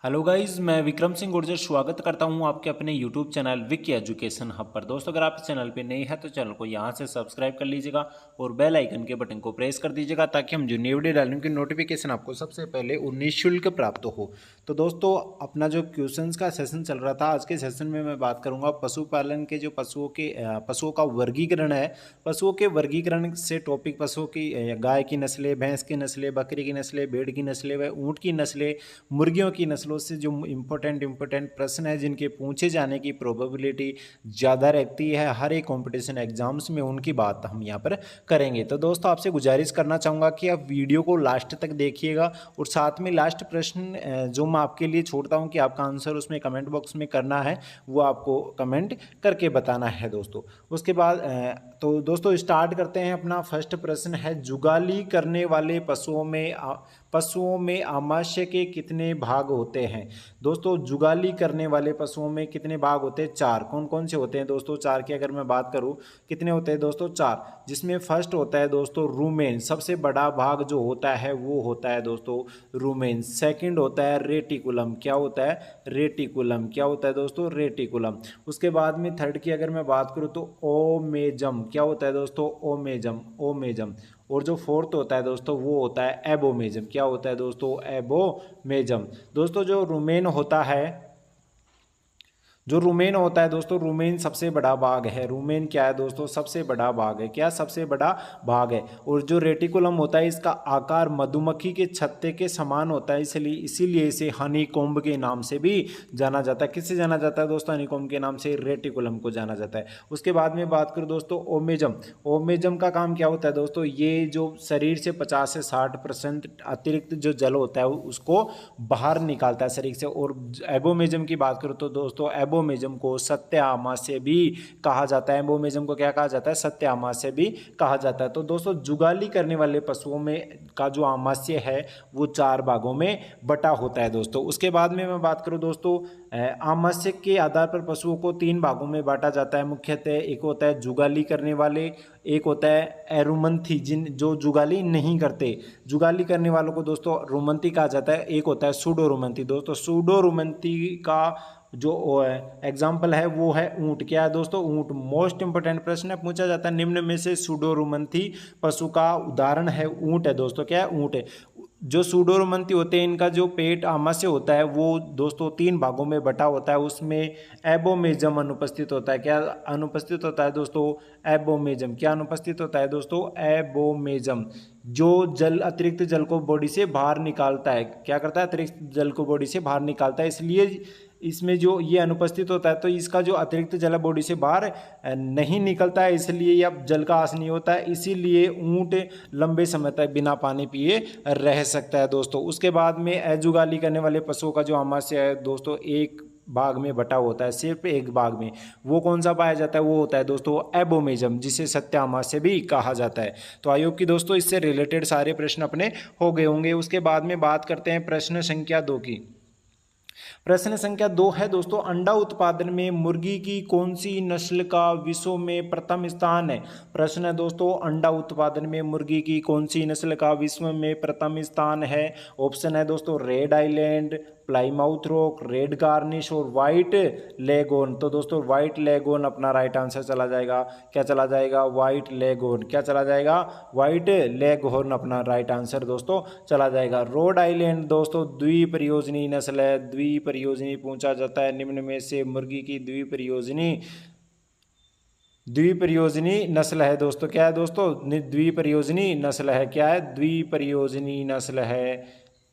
Hello guys, मैं विक्रम सिंह गुर्जर स्वागत करता हूं आपके अपने YouTube channel Vicky education hub पर। दोस्तों, अगर आप इस चैनल पे नए हैं तो चैनल को यहां से सब्सक्राइब कर लीजिएगा और बेल आइकन के बटन को प्रेस कर दीजिएगा ताकि हम जो नई वीडियो डालें उनकी नोटिफिकेशन आपको सबसे पहले और निःशुल्क प्राप्त हो। तो दोस्तों, अपना जो क्वेश्चंस का सेशन चल रहा था, आज के सेशन में मैं बात करूँगा पशुपालन के जो पशुओं का वर्गीकरण है। पशुओं के वर्गीकरण से टॉपिक पशुओं की गाय की नस्लें, भैंस की नस्लें, बकरी की नस्लें, भेड़ की नस्लें व ऊँट की नस्लें, मुर्गियों की नस्लों से जो इम्पोर्टेंट प्रश्न है जिनके पूछे जाने की प्रोबेबिलिटी ज़्यादा रहती है हर एक कंपटीशन एग्जाम्स में, उनकी बात हम यहाँ पर करेंगे। तो दोस्तों, आपसे गुजारिश करना चाहूँगा कि आप वीडियो को लास्ट तक देखिएगा और साथ में लास्ट प्रश्न जो मैं आपके लिए छोड़ता हूँ कि आपका आंसर उसमें कमेंट बॉक्स में करना है, वो आपको कमेंट करके बताना है दोस्तों। उसके बाद तो दोस्तों स्टार्ट करते हैं। अपना फर्स्ट प्रश्न है, जुगाली करने वाले पशुओं में आमाशय के कितने भाग होते हैं? दोस्तों, जुगाली करने वाले पशुओं में कितने भाग होते हैं? 4। कौन कौन से होते हैं दोस्तों? 4 की अगर मैं बात करूं, कितने होते हैं दोस्तों? 4। जिसमें फर्स्ट होता है दोस्तों रूमेन, सबसे बड़ा भाग जो होता है वो होता है दोस्तों रूमेन। सेकंड होता है रेटिकुलम। क्या होता है? रेटिकुलम। क्या होता है दोस्तों? रेटिकुलम। उसके बाद में थर्ड की अगर मैं बात करूं तो ओमेजम। क्या होता है दोस्तों? ओमेजम। ओमेजम। और जो फोर्थ होता है दोस्तों वो होता है एबोमेजम। क्या होता है दोस्तों? एबोमेजम। दोस्तों, जो रूमेन होता है दोस्तों, रूमेन सबसे बड़ा भाग है। रूमेन क्या है दोस्तों? सबसे बड़ा भाग है। क्या? सबसे बड़ा भाग है। और जो रेटिकुलम होता है, इसका आकार मधुमक्खी के छत्ते के समान होता है, इसीलिए इसे हनी कॉम्ब के नाम से भी जाना जाता है। किससे जाना जाता है दोस्तों? हनी कॉम्ब के नाम से रेटिकुलम को जाना जाता है। उसके बाद में बात करूँ दोस्तों ओमेजम। ओमेजम का काम क्या होता है दोस्तों? ये जो शरीर से 50 से 60% अतिरिक्त जो जल होता है उसको बाहर निकालता है शरीर से। और एबोमेजम की बात करूँ तो दोस्तों एबोमेजम को सत्य आमाशय भी कहा जाता है। एबोमेजम को क्या कहा जाता है? सत्य आमाशय भी कहा जाता है। तो दोस्तों, जुगाली करने वाले पशुओं में का जो आमाशय है वो 4 भागों में बटा होता है दोस्तों। उसके बाद में मैं बात करूं दोस्तों, आमाशय के आधार पर पशुओं को 3 भागों में बांटा जाता है मुख्यतः। एक होता है जुगाली करने वाले, एक होता है एरुमंथी जो जुगाली नहीं करते। जुगाली करने वालों को दोस्तों रुमंती कहा जाता है। एक होता है सूडो रुमंती। दोस्तों, सूडो रुमंती का जो एग्जाम्पल है वो है ऊंट। क्या है दोस्तों? ऊंट। मोस्ट इंपोर्टेंट प्रश्न है, पूछा जाता है निम्न में से सूडोरुमंथी पशु का उदाहरण है ऊंट है दोस्तों। क्या है? ऊंट है। जो सूडोरुमंथी होते हैं, इनका जो पेट आमाशय होता है वो दोस्तों 3 भागों में बटा होता है। उसमें एबोमेजम अनुपस्थित होता है। क्या अनुपस्थित होता है दोस्तों? एबोमेजम। क्या अनुपस्थित होता है दोस्तों? एबोमेजम। जो अतिरिक्त जल को बॉडी से बाहर निकालता है। क्या करता है? अतिरिक्त जल को बॉडी से बाहर निकालता है, इसलिए इसमें जो ये अनुपस्थित होता है तो इसका जो अतिरिक्त जल बॉडी से बाहर नहीं निकलता है, इसलिए यह जल का आस नहीं होता है। इसीलिए ऊंट लंबे समय तक बिना पानी पिए रह सकता है दोस्तों। उसके बाद में जुगाली करने वाले पशुओं का जो आमाशय है दोस्तों एक भाग में बटा होता है, सिर्फ एक भाग में। वो कौन सा पाया जाता है? वो होता है दोस्तों एबोमेजम, जिसे सत्य आमाशय भी कहा जाता है। तो आई होप कि दोस्तों इससे रिलेटेड सारे प्रश्न अपने हो गए होंगे। उसके बाद में बात करते हैं प्रश्न संख्या 2 की। प्रश्न संख्या 2 है दोस्तों, अंडा उत्पादन में मुर्गी की कौन सी नस्ल का विश्व में प्रथम स्थान है? प्रश्न है दोस्तों, अंडा उत्पादन में मुर्गी की कौन सी नस्ल का विश्व में प्रथम स्थान है? ऑप्शन है दोस्तों red island, Plymouth rock, red garnish और व्हाइट लेगोन। तो दोस्तों व्हाइट लेगोन अपना राइट आंसर चला जाएगा। क्या चला जाएगा? White lagoon. क्या चला जाएगा? व्हाइट लेगोन अपना राइट आंसर दोस्तों चला जाएगा। रोड आइलैंड दोस्तों द्विप्रयोजनी नस्ल है। द्विप्रयोजनी पूछा जाता है निम्न में से मुर्गी की द्विप्रयोजनी नस्ल है दोस्तों। क्या है दोस्तों? द्विप्रयोजनी नस्ल है। क्या है? द्विप्रयोजनी नस्ल है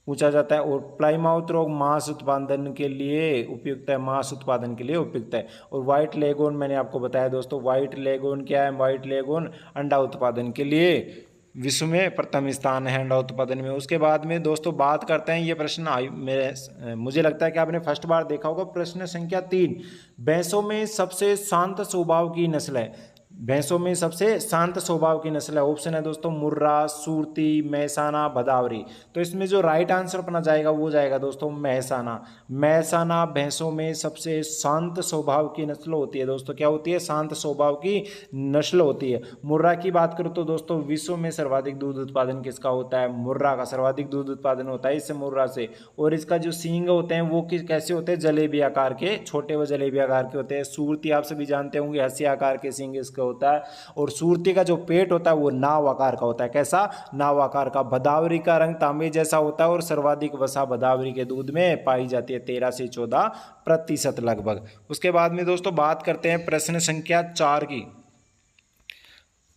पूछा जाता है। और प्लाईमाउथ रॉक मांस उत्पादन के लिए उपयुक्त है। मांस उत्पादन के लिए उपयुक्त है। और व्हाइट लेगोन मैंने आपको बताया दोस्तों, व्हाइट लेगोन क्या है? व्हाइट लेगोन अंडा उत्पादन के लिए विश्व में प्रथम स्थान है अंडा उत्पादन में। उसके बाद में दोस्तों बात करते हैं, ये प्रश्न मुझे लगता है कि आपने फर्स्ट बार देखा होगा। प्रश्न संख्या 3, भैंसों में सबसे शांत स्वभाव की नस्ल है। भैंसों में सबसे शांत स्वभाव की नस्ल है? ऑप्शन है दोस्तों मुर्रा, सूरती, महसाना, भदावरी। तो इसमें जो राइट आंसर अपना जाएगा वो जाएगा दोस्तों महसाना। महसाना भैंसों में सबसे शांत स्वभाव की नस्ल होती है दोस्तों। क्या होती है? शांत स्वभाव की नस्ल होती है। मुर्रा की बात करूँ तो दोस्तों विश्व में सर्वाधिक दूध उत्पादन किसका होता है? मुर्रा का सर्वाधिक दूध उत्पादन होता है इससे, मुर्रा से। और इसका जो सींग होते हैं वो कैसे होते हैं? जलेबी आकार के, छोटे व जलेबी आकार के होते हैं। सूरती आप सभी जानते होंगे हंसी आकार के सींग इसके होता है। और सूरती का जो पेट होता है वो नाव आकार का होता है। कैसा? नाव आकार का। भदावरी का रंग तांबे जैसा होता है और सर्वाधिक वसा भदावरी के दूध में पाई जाती है, 13 से 14% लगभग। उसके बाद में दोस्तों बात करते हैं प्रश्न संख्या 4 की।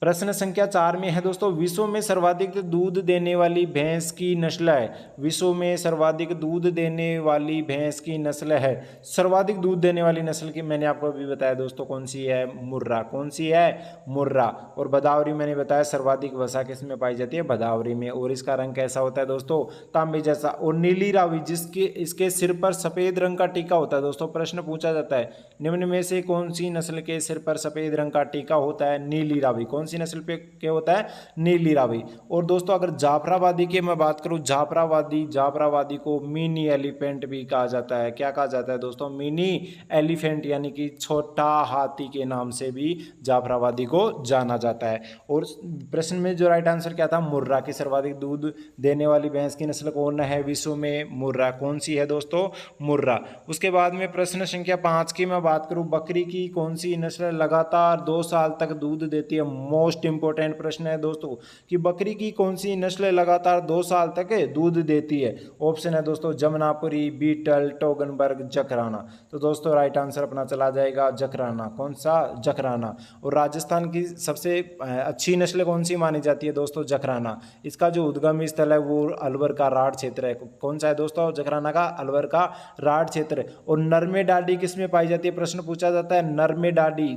प्रश्न संख्या 4 में है दोस्तों विश्व में सर्वाधिक दूध देने वाली भैंस की नस्ल है। विश्व में सर्वाधिक दूध देने वाली भैंस की नस्ल है। सर्वाधिक दूध देने वाली नस्ल की मैंने आपको अभी बताया दोस्तों कौन सी है? मुर्रा। कौन सी है? मुर्रा। और भदावरी मैंने बताया सर्वाधिक वसा किस में पाई जाती है? भदावरी में। और इसका रंग कैसा होता है दोस्तों? तांबे जैसा। और नीली रावी जिसके इसके सिर पर सफेद रंग का टीका होता है दोस्तों। प्रश्न पूछा जाता है निम्न में से कौन सी नस्ल के सिर पर सफेद रंग का टीका होता है? नीली रावी। कौन सी नस्ल पे क्या होता है? नीली रावी। और दोस्तों अगर जाफराबादी की मैं बात करूं, जाफराबादी को मिनी एलिफेंट भी कहा जाता है। क्या कहा जाता है दोस्तों? मिनी एलिफेंट, यानी कि छोटा हाथी के नाम से भी जाफराबादी को जाना जाता है। और प्रश्न में जो राइट आंसर क्या था? मुर्रा की सर्वाधिक दूध देने वाली भैंस की नस्ल कौन है विश्व में? मुर्रा। कौन सी है दोस्तों? मुर्रा। उसके बाद में प्रश्न संख्या 5 की मैं बात करूं, बकरी की कौन सी नस्ल लगातार 2 साल तक दूध देती है? मोस्ट इंपॉर्टेंट प्रश्न है दोस्तों कि बकरी की कौन सी नस्ल लगातार 2 साल तक दूध देती है? ऑप्शन है दोस्तों जमनापुरी, बीटल, टोगनबर्ग, जकराना। तो दोस्तों राइट आंसर अपना चला जाएगा जकराना। कौन सा? जकराना। और राजस्थान की सबसे अच्छी नस्ल कौन सी मानी जाती है दोस्तों? जकराना। इसका जो उद्गम स्थल है वो अलवर का राढ़ क्षेत्र है। कौन सा है दोस्तों? जकराना का अलवर का राढ़ क्षेत्र। और नरमे डाडी किस में पाई जाती है? प्रश्न पूछा जाता है नरमे डाडी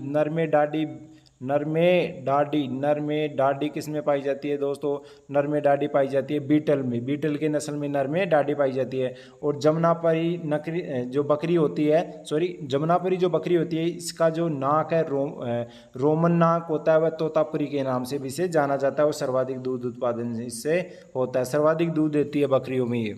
किस में पाई जाती है दोस्तों? नरमे डाडी पाई जाती है बीटल में। बीटल के नस्ल में नरमे डाडी पाई जाती है। और जमुनापरी नकरी जो बकरी होती है, जमुनापरी जो बकरी होती है इसका जो नाक है रोमन नाक होता है, वह तोतापुरी के नाम से भी इसे जाना जाता है। और सर्वाधिक दूध उत्पादन इससे होता है, सर्वाधिक दूध देती है बकरियों में ये।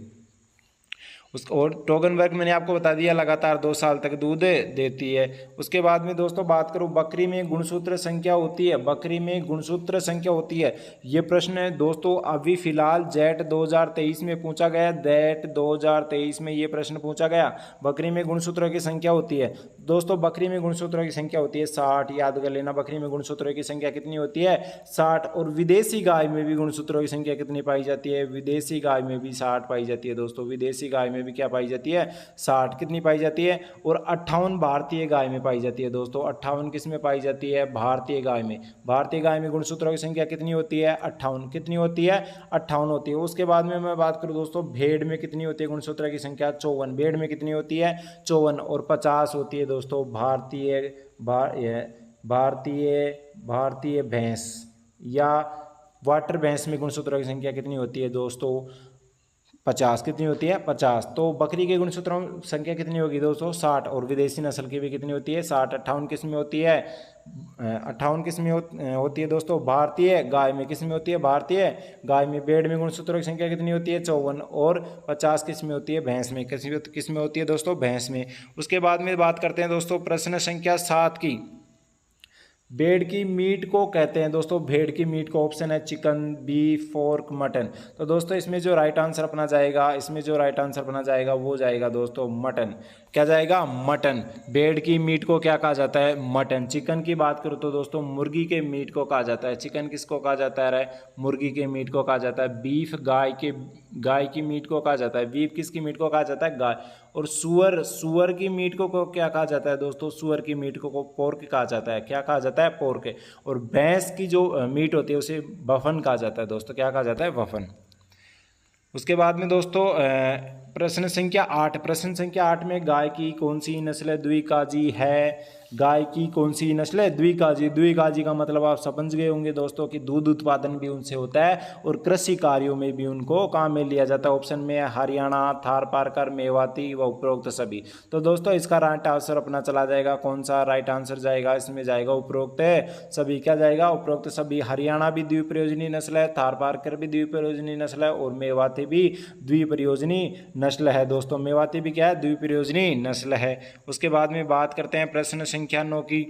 और टोगनबर्ग मैंने आपको बता दिया लगातार 2 साल तक दूध देती है। उसके बाद में दोस्तों बात करूं, बकरी में गुणसूत्र संख्या होती है? बकरी में गुणसूत्र संख्या होती है। ये प्रश्न है दोस्तों अभी फिलहाल जेट 2023 में पूछा गया। जेट 2023 में ये प्रश्न पूछा गया। बकरी में गुणसूत्रों की संख्या होती है दोस्तों, बकरी में गुणसूत्रों की संख्या होती है 60। याद कर लेना, बकरी में गुणसूत्रों की संख्या कितनी होती है? 60। और विदेशी गाय में भी गुणसूत्रों की संख्या कितनी पाई जाती है? विदेशी गाय में भी 60 पाई जाती है दोस्तों। विदेशी गाय में भी क्या पाई जाती है? 60। कितनी पाई जाती है? और 58 भारतीय गाय में पाई जाती है दोस्तों। 58 किस में पाई जाती है? भारतीय गाय में। भारतीय गाय में गुणसूत्रों की संख्या कितनी होती है? 58। कितनी होती है? 58 होती है। उसके बाद में मैं बात करूं दोस्तों, भेड़ में कितनी होती है गुणसूत्रों की संख्या? 54। भेड़ में कितनी होती है? 54। और 50 होती है दोस्तों भारतीय भैंस या वाटर भैंस में गुणसूत्रों की संख्या कितनी होती है दोस्तों? 50। कितनी होती है? 50। तो बकरी के गुणसूत्रों संख्या कितनी होगी दोस्तों? 60। और विदेशी नस्ल की भी कितनी होती है? 60। 58 किस में होती है? 58 किस में होती है दोस्तों? भारतीय गाय में। किस में होती है? भारतीय गाय में। भेड़ में गुणसूत्रों की संख्या कितनी होती है? 54। और 50 किस में होती है? भैंस में। किस में होती है दोस्तों? भैंस में। उसके बाद में बात करते हैं दोस्तों प्रश्न संख्या 7 की। भेड़ की मीट को कहते हैं दोस्तों, भेड़ की मीट को ऑप्शन है चिकन, बीफ, पोर्क, मटन। तो दोस्तों इसमें जो राइट आंसर अपना जाएगा वो जाएगा दोस्तों मटन। क्या जाएगा? मटन। भेड़ की मीट को क्या कहा जाता है? मटन। चिकन की बात करूँ तो दोस्तों मुर्गी के मीट को कहा जाता है। चिकन किसको कहा जाता है? मुर्गी के मीट को कहा जाता है। बीफ गाय की मीट को कहा जाता है। बीफ किसकी मीट को कहा जाता है? गाय। और सुअर की मीट को क्या कहा जाता है दोस्तों? सुअर की मीट को पोर्क कहा जाता है। क्या कहा जाता है? पोर्क। और भैंस की जो मीट होती है उसे बफन कहा जाता है दोस्तों। क्या कहा जाता है? बफन। उसके बाद में दोस्तों प्रश्न संख्या 8, प्रश्न संख्या 8 में गाय की कौन सी नस्ल द्विकाजी है? गाय की कौन सी नस्ल है? द्विकाजी। द्विकाजी का मतलब आप समझ गए होंगे दोस्तों कि दूध उत्पादन भी उनसे होता है और कृषि कार्यों में भी उनको काम में लिया जाता है। ऑप्शन में हरियाणा, थार पारकर, मेवाती व उपरोक्त सभी। तो दोस्तों इसका राइट आंसर अपना चला जाएगा, कौन सा राइट आंसर जाएगा? इसमें जाएगा उपरोक्त सभी। क्या जाएगा? उपरोक्त सभी। हरियाणा भी द्विप्रयोजनी नस्ल है, थार पारकर भी द्विप्रयोजनी नस्ल है और मेवाती भी द्विप्रयोजनी नस्ल है दोस्तों। मेवाती भी क्या है? द्विप्रयोजनी नस्ल है। उसके बाद में बात करते हैं प्रश्न संख्या 9 की।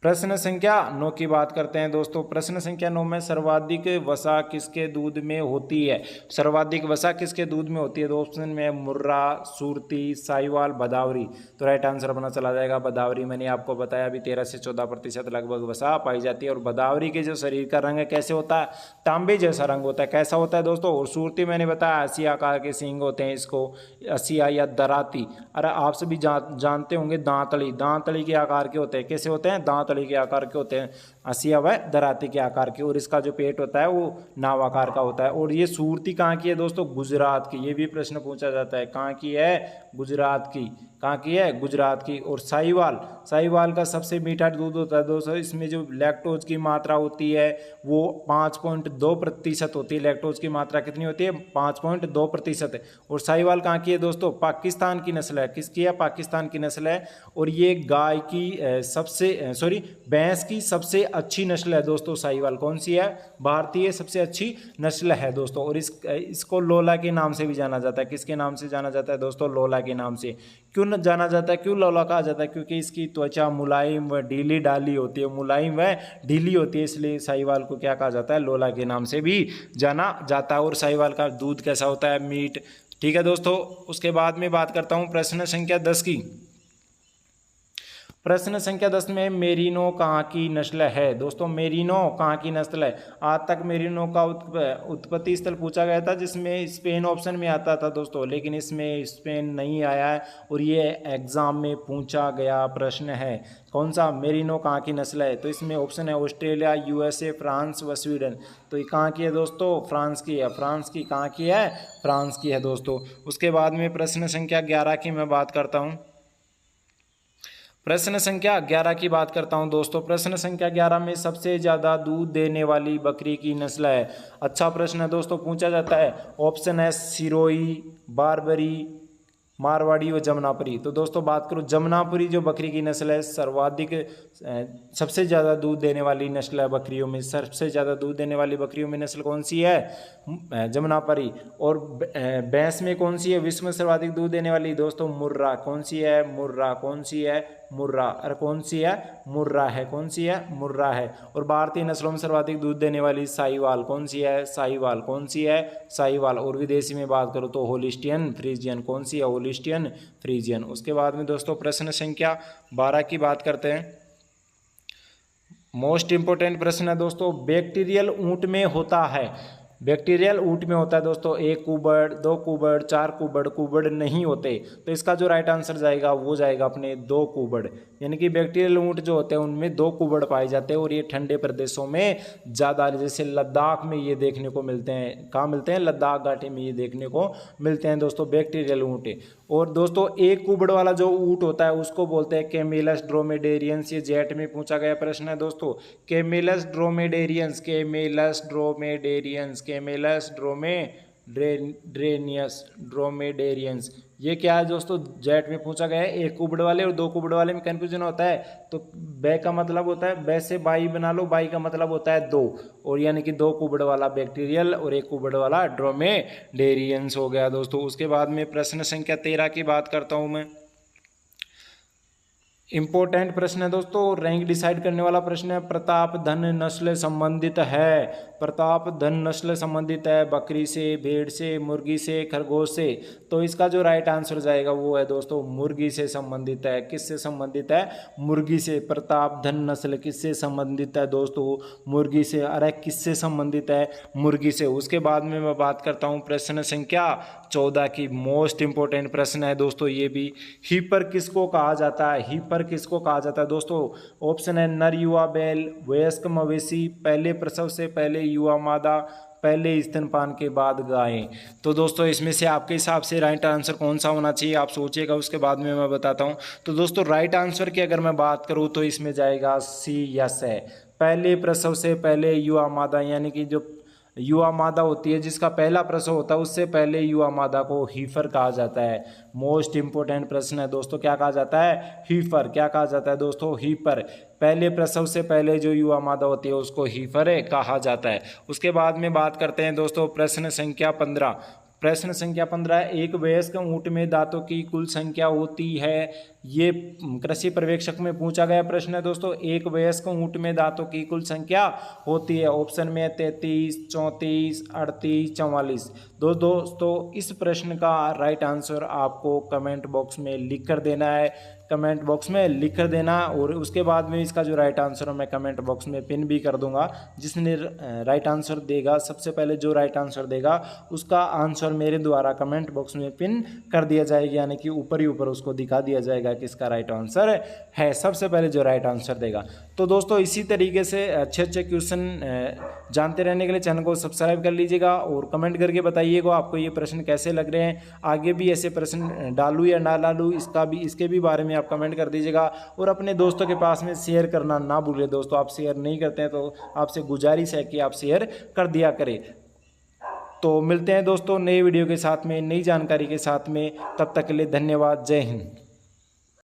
प्रश्न संख्या 9 की बात करते हैं दोस्तों। प्रश्न संख्या 9 में सर्वाधिक वसा किसके दूध में होती है? सर्वाधिक वसा किसके दूध में होती है? तो ऑप्शन में मुर्रा, सुरती, साहिवाल, भदावरी। तो राइट आंसर अपना चला जाएगा भदावरी। मैंने आपको बताया अभी 13 से 14% लगभग वसा पाई जाती है। और भदावरी के जो शरीर का रंग है कैसे होता है? तांबे जैसा रंग होता है। कैसा होता है दोस्तों? और सुरती मैंने बताया अस्सी आकार के सींग होते हैं, इसको असिया या दराती। अरे आप सभी जानते होंगे दांतली। दांतली के आकार के होते हैं। कैसे होते हैं? दांतली के आकार के होते हैं, असिया व दराती के आकार के। और इसका जो पेट होता है वो नाव आकार का होता है। और ये सुरती कहाँ की है दोस्तों? गुजरात की। ये भी प्रश्न पूछा जाता है, कहाँ की है? गुजरात की। कहाँ की है? गुजरात की। और साहिवाल, साहिवाल का सबसे मीठा दूध होता है दोस्तों। इसमें जो लैक्टोज की मात्रा होती है वो 5.2% होती है। लैक्टोज की मात्रा कितनी होती है? 5.2%। और साहिवाल कहाँ की है दोस्तों? पाकिस्तान की नस्ल है। किसकी है? पाकिस्तान की नस्ल है। और ये गाय की भैंस की सबसे अच्छी नस्ल है दोस्तों साहिवाल। कौन सी है? भारतीय सबसे अच्छी नस्ल है दोस्तों। और इसको लोला के नाम से भी जाना जाता है। किसके नाम से जाना जाता है दोस्तों? लोला के नाम से। क्यों जाना जाता है? क्यों लोला कहा जाता है? क्योंकि इसकी त्वचा मुलायम व ढीली ढाली होती है। मुलायम व ढीली होती है, इसलिए साहिवाल को क्या कहा जाता है? लोला के नाम से भी जाना जाता है। और साहिवाल का दूध कैसा होता है? मीठ। ठीक है दोस्तों। उसके बाद में बात करता हूँ प्रश्न संख्या 10 की। प्रश्न संख्या 10 में मेरिनो कहाँ की नस्ल है? दोस्तों मेरिनो कहाँ की नस्ल है? आज तक मेरिनो का उत्पत्ति स्थल पूछा गया था जिसमें स्पेन ऑप्शन में आता था दोस्तों, लेकिन इसमें स्पेन नहीं आया है और ये एग्जाम में पूछा गया प्रश्न है। कौन सा? मेरिनो कहाँ की नस्ल है? तो इसमें ऑप्शन है ऑस्ट्रेलिया, यूएसए, फ्रांस व स्वीडन। तो ये कहाँ की है दोस्तों? फ्रांस की है। फ्रांस की कहाँ की है? फ्रांस की है दोस्तों। उसके बाद में प्रश्न संख्या 11 की मैं बात करता हूँ। प्रश्न संख्या 11 की बात करता हूं दोस्तों। प्रश्न संख्या 11 में सबसे ज़्यादा दूध देने वाली बकरी की नस्ल है। अच्छा प्रश्न है दोस्तों, पूछा जाता है। ऑप्शन है सिरोही, बारबरी, मारवाड़ी व जमनापुरी। तो दोस्तों बात करूं जमनापुरी जो बकरी की नस्ल है, सर्वाधिक सबसे ज़्यादा दूध देने वाली नस्ल है बकरियों में। सबसे ज़्यादा दूध देने वाली बकरियों में नस्ल कौन सी है? जमनापुरी। और भैंस में कौन सी है विश्व में सर्वाधिक दूध देने वाली? दोस्तों मुर्रा। कौन सी है? मुर्रा। कौन सी है? मुर्रा। अरे कौन सी है? मुर्रा है। कौन सी है? मुर्रा है। और भारतीय नस्लों में सर्वाधिक दूध देने वाली साहिवाल। कौन सी है? साहिवाल। कौन सी है? साहिवाल। और विदेशी में बात करूँ तो होलिस्टियन फ्रीजियन। कौन सी है? होलिस्टियन फ्रीजियन। उसके बाद में दोस्तों प्रश्न संख्या 12 की बात करते हैं। मोस्ट इंपोर्टेंट प्रश्न है दोस्तों। बैक्टीरियल ऊंट में होता है। बैक्टीरियल ऊंट में होता है दोस्तों 1 कुबड़, 2 कुबड़, 4 कुबड़। कुबड़ नहीं होते। तो इसका जो राइट आंसर जाएगा वो जाएगा अपने 2 कुबड़। यानी कि बैक्टीरियल ऊंट जो होते हैं उनमें 2 कुबड़ पाए जाते हैं। और ये ठंडे प्रदेशों में ज़्यादा, जैसे लद्दाख में ये देखने को मिलते हैं। कहाँ मिलते हैं? लद्दाख घाटी में ये देखने को मिलते हैं दोस्तों बैक्टीरियल ऊंट। और दोस्तों 1 कुबड़ वाला जो ऊंट होता है उसको बोलते हैं कैमेलस ड्रोमेडेरियंस। ये जेट में पूछा गया प्रश्न है दोस्तों। Camelus dromedarius, Camelus dromedarius, Camelus dromedarius. ये क्या है दोस्तों? जेट में पूछा गया है। 1 कुबड़ वाले और 2 कुबड़ वाले में कंफ्यूजन होता है। तो बै का मतलब होता है, बै से बाई बना लो, बाई का मतलब होता है 2। और यानी कि 2 कुबड़ वाला बैक्टीरियल और 1 कुबड़ वाला ड्रोमेडेरियंस हो गया दोस्तों। उसके बाद में प्रश्न संख्या 13 की बात करता हूं मैं। इंपॉर्टेंट प्रश्न है दोस्तों, रैंक डिसाइड करने वाला प्रश्न है। प्रताप धन नस्ल संबंधित है। प्रताप धन नस्ल संबंधित है बकरी से, भेड़ से, मुर्गी से, खरगोश से। तो इसका जो राइट आंसर जाएगा वो है दोस्तों मुर्गी से संबंधित है। किससे संबंधित है? मुर्गी से। प्रताप धन नस्ल किससे संबंधित है दोस्तों? मुर्गी से। अरे किससे संबंधित है? मुर्गी से। उसके बाद में मैं बात करता हूँ प्रश्न संख्या 14 की। मोस्ट इंपोर्टेंट प्रश्न है दोस्तों ये भी। हीपर किसको कहा जाता है? हीपर किसको कहा जाता है दोस्तों? ऑप्शन है नर युवा बैल, वयस्क मवेशी, पहले प्रसव से पहले युवा मादा, पहले स्तनपान के बाद गायें। तो दोस्तों इसमें से आपके हिसाब से राइट आंसर कौन सा होना चाहिए आप सोचिएगा, उसके बाद में मैं बताता हूँ। तो दोस्तों राइट आंसर की अगर मैं बात करूँ तो इसमें जाएगा सी, यस है। पहले प्रसव से पहले युवा मादा, यानी कि जो युवा मादा होती है जिसका पहला प्रसव होता है, उससे पहले युवा मादा को हीफर कहा जाता है। मोस्ट इंपोर्टेंट प्रश्न है दोस्तों, क्या कहा जाता है? हीफर। क्या कहा जाता है दोस्तों? हीफर। पहले प्रसव से पहले जो युवा मादा होती है उसको हीफर कहा जाता है। उसके बाद में बात करते हैं दोस्तों प्रश्न संख्या 15। प्रश्न संख्या 15, एक वयस्क ऊंट में दांतों की कुल संख्या होती है। ये कृषि पर्यवेक्षक में पूछा गया प्रश्न है दोस्तों। एक वयस्क ऊंट में दांतों की कुल संख्या होती है। ऑप्शन में 33, 34, 38, 44। दोस्तों इस प्रश्न का राइट आंसर आपको कमेंट बॉक्स में लिख कर देना है, कमेंट बॉक्स में लिख कर देना। और उसके बाद में इसका जो राइट आंसर है मैं कमेंट बॉक्स में पिन भी कर दूंगा। जिसने राइट आंसर देगा, सबसे पहले जो राइट आंसर देगा उसका आंसर मेरे द्वारा कमेंट बॉक्स में पिन कर दिया जाएगा, यानी कि ऊपर ही ऊपर उसको दिखा दिया जाएगा कि इसका राइट आंसर है, सबसे पहले जो राइट आंसर देगा। तो दोस्तों इसी तरीके से अच्छे अच्छे क्वेश्चन जानते रहने के लिए चैनल को सब्सक्राइब कर लीजिएगा और कमेंट करके बताइएगा आपको ये प्रश्न कैसे लग रहे हैं। आगे भी ऐसे प्रश्न डालूं या ना डालूं इसके भी बारे में आप कमेंट कर दीजिएगा। और अपने दोस्तों के पास में शेयर करना ना भूलें दोस्तों। आप शेयर नहीं करते हैं तो आपसे गुजारिश है कि आप शेयर कर दिया करें। तो मिलते हैं दोस्तों नए वीडियो के साथ में, नई जानकारी के साथ में। तब तक के लिए धन्यवाद। जय हिंद।